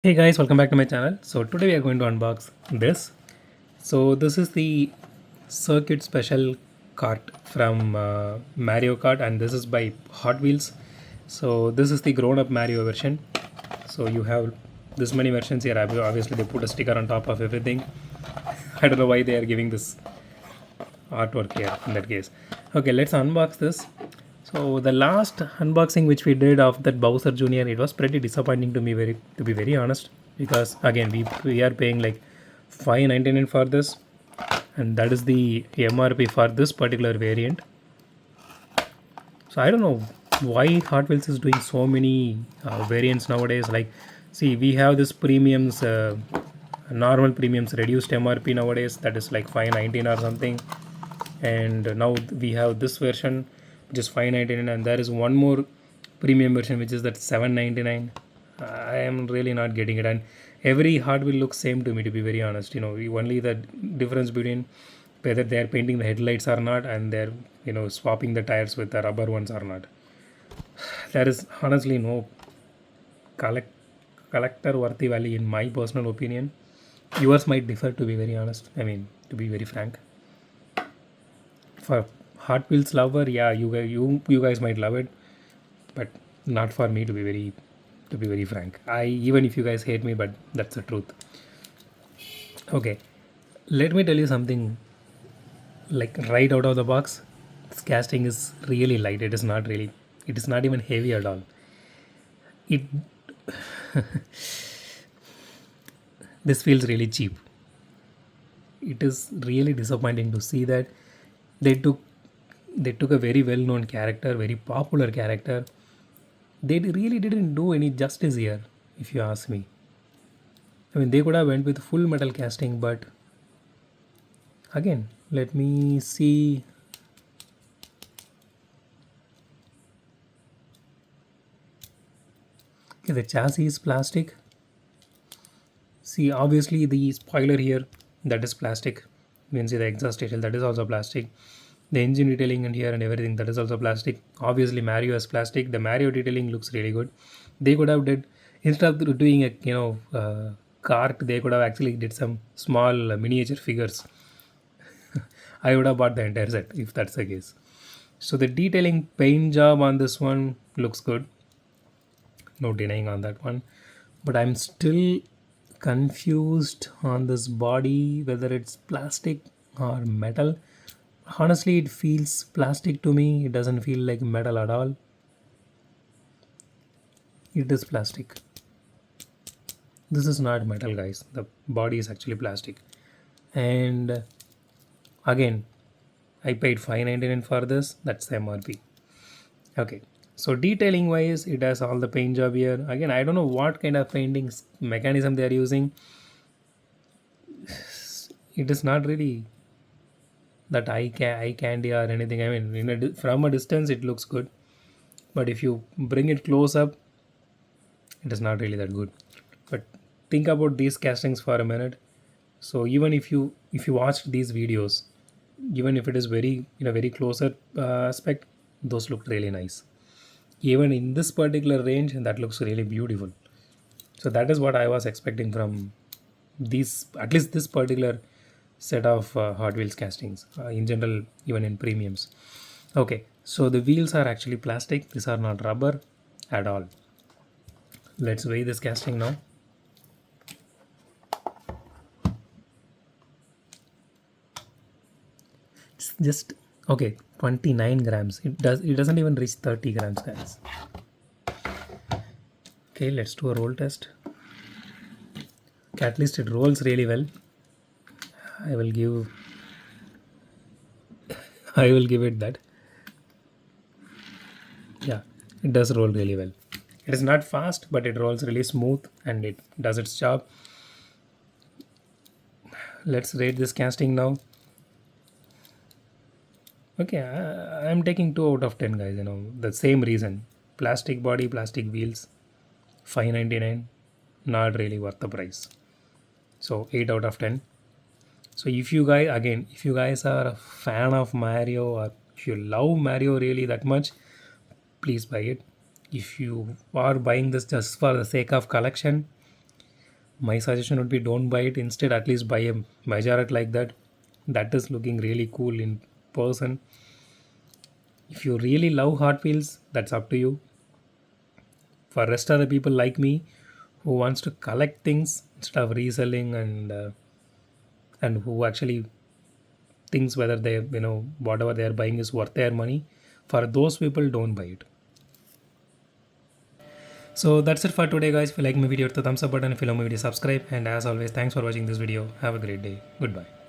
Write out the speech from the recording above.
Hey guys, welcome back to my channel. So today we are going to unbox this. So this is the circuit special cart from Mario Kart, and this is by Hot Wheels. So this is the grown up Mario version. So you have this many versions here. Obviously they put a sticker on top of everything. I don't know why they are giving this artwork here in that case. Okay, let's unbox this. So the last unboxing which we did of that Bowser Jr., it was pretty disappointing to me, very to be very honest, because again we are paying like 5.99 for this, and that is the MRP for this particular variant. So I don't know why Hot Wheels is doing so many variants nowadays. Like, see, we have this premiums, normal premiums reduced MRP nowadays. That is like 5.19 or something, and now we have this version which is 5.99, and there is one more premium version which is that 7.99. I am really not getting it, and every Hot Wheel looks same to me, to be very honest. Only the difference between whether they are painting the headlights or not, and they're swapping the tires with the rubber ones or not. There is honestly no collect collector worthy value in my personal opinion. Yours might differ, to be very honest. I mean, to be very frank. For Hot Wheels lover, yeah, you guys might love it, but not for me, to be very frank. I Even if you guys hate me, but that's the truth. Okay, let me tell you something. Like, right out of the box, this casting is really light. It is not really. It is not even heavy at all. It This feels really cheap. It is really disappointing to see that they took they took a very well known character, very popular character. They really didn't do any justice here, if you ask me. I mean, they could have went with full metal casting, but again, let me see. Okay, the chassis is plastic. See, obviously the spoiler here, that is plastic. You can see the exhaust detail, that is also plastic. The engine detailing in here and everything, that is also plastic. Obviously Mario is plastic. The Mario detailing looks really good. They could have did, instead of doing a cart, they could have actually did some small miniature figures. I would have bought the entire set if that's the case. So the detailing paint job on this one looks good, no denying on that one, but I'm still confused on this body, whether it's plastic or metal. Honestly, it feels plastic to me. It doesn't feel like metal at all. It is plastic. This is not metal, guys. The body is actually plastic. And again, I paid 5.99 for this. That's the MRP. Okay. So detailing wise, it has all the paint job here. Again, I don't know what kind of painting mechanism they are using. It is not really that eye candy or anything. I mean, from a distance, it looks good, but if you bring it close up, it is not really that good. But think about these castings for a minute. So even if you watch these videos, even if it is very very closer aspect, those look really nice. Even in this particular range, that looks really beautiful. So that is what I was expecting from these, at least this particular set of Hot Wheels castings, in general, even in premiums. Okay, so the wheels are actually plastic. These are not rubber at all. Let's weigh this casting now. It's just okay, 29 grams. It doesn't even reach 30 grams, guys. Okay, let's do a roll test. Okay, at least it rolls really well. I will give I will give it that. Yeah, it does roll really well. It is not fast, but it rolls really smooth and it does its job. Let's rate this casting now. Okay, I'm taking 2 out of 10, guys. The same reason. Plastic body, plastic wheels, 5.99. Not really worth the price. So 8 out of 10. So if you guys are a fan of Mario, or if you love Mario really that much, please buy it. If you are buying this just for the sake of collection, My suggestion would be don't buy it. Instead, at least buy a Mariokart like that. That is looking really cool in person. If you really love Hot Wheels, that's up to you. For rest of the people like me who wants to collect things instead of reselling, and who actually thinks whether they, whatever they are buying is worth their money, for those people, don't buy it. So that's it for today, guys. If you like my video, hit the thumbs up button. If you love my video, subscribe. And as always, thanks for watching this video. Have a great day. Goodbye.